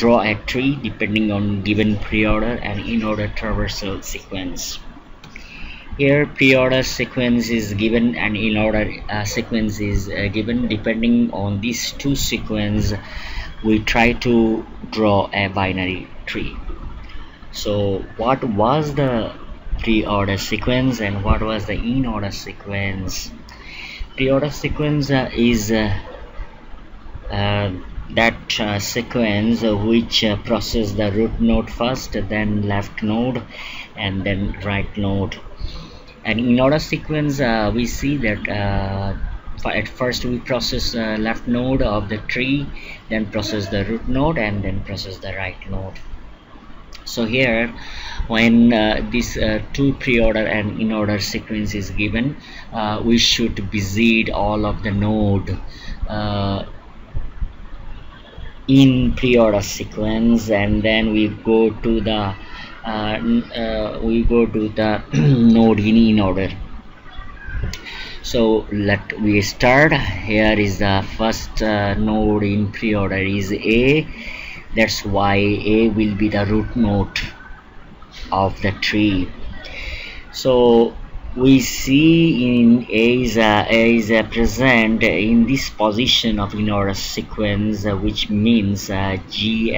draw a tree depending on given preorder and inorder traversal sequence. Here preorder sequence is given and inorder sequence is given. Depending on these two sequences, we try to draw a binary tree. So what was the preorder sequence and what was the inorder sequence? Preorder sequence is that sequence which process the root node first, then left node, and then right node. And in order sequence, we see that at first we process left node of the tree, then process the root node, and then process the right node. So here, when this two preorder and inorder sequence is given, we should visit all of the node in preorder sequence, and then we go to the node in inorder. So let we start. Here is the first node in preorder is A. That's why A will be the root node of the tree. So we see in A is present in this position of inorder sequence, which means GLROI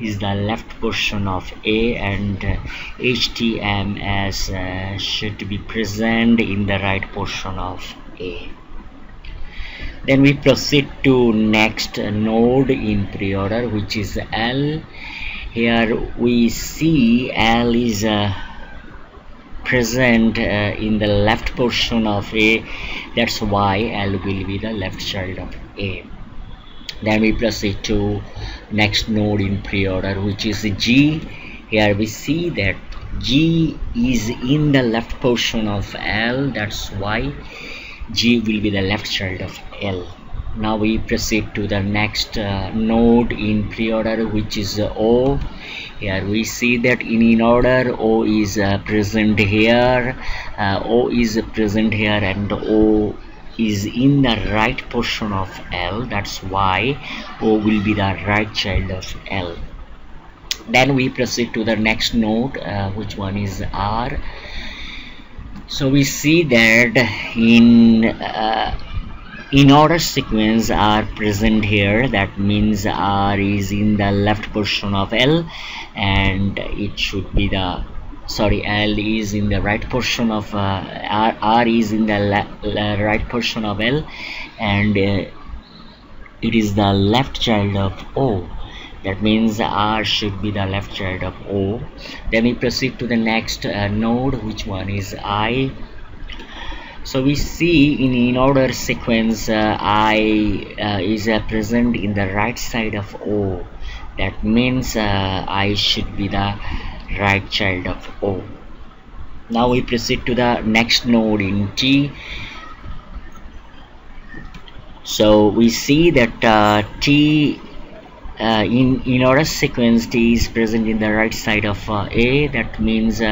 is the left portion of A, and HTMS should be present in the right portion of A. Then we proceed to next node in preorder, which is L. Here we see L is present in the left portion of A. That's why L will be the left child of A. Then we proceed to next node in preorder, which is G. Here we see that G is in the left portion of L. That's why G will be the left child of L. Now we proceed to the next node in preorder, which is O. Here we see that in inorder O is present here, O is present here, and O is in the right portion of L. That's why O will be the right child of L. Then we proceed to the next node, which one is R. So we see that in order sequence are present here. That means R is in the left portion of L, and it should be the L is in the right portion of R is in the right portion of L, and it is the left child of O. That means R should be the left child of O. Then we proceed to the next node, which one is I. So we see in inorder sequence I is present in the right side of O. That means I should be the right child of O. Now we proceed to the next node in T. So we see that T in inorder sequence T is present in the right side of A. That means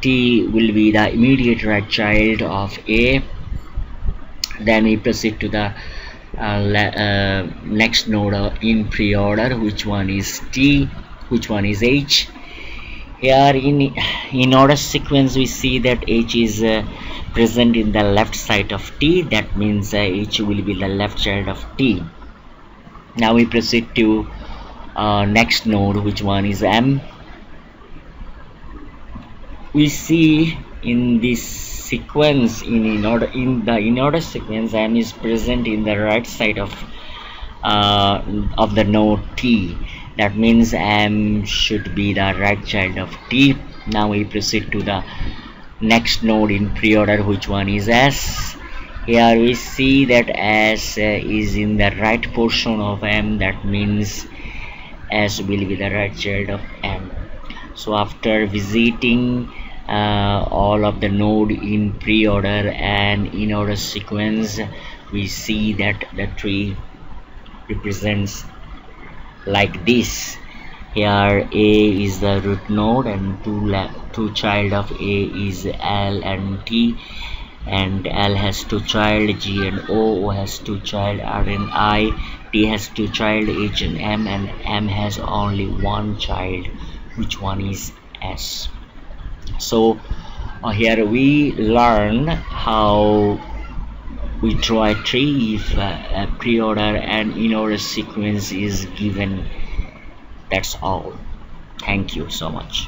T will be the immediate right child of A. Then we proceed to the next node in preorder, which one is T, which one is H. Here in order sequence we see that H is present in the left side of T. That means H will be the left child of T. Now we proceed to next node, which one is M. We see in this sequence in the inorder sequence M is present in the right side of the node T. That means M should be the right child of T. Now we proceed to the next node in preorder, which one is S. Here we see that S is in the right portion of M. That means S will be the right child of M. So after visiting all of the node in preorder and inorder sequence, we see that the tree represents like this. Here A is the root node, and two child of A is L and T, and L has two child G and O has two child R and I, T has two child, H and M has only one child, which one is S. So here we learn how we draw a tree if a pre-order and in-order sequence is given. That's all. Thank you so much.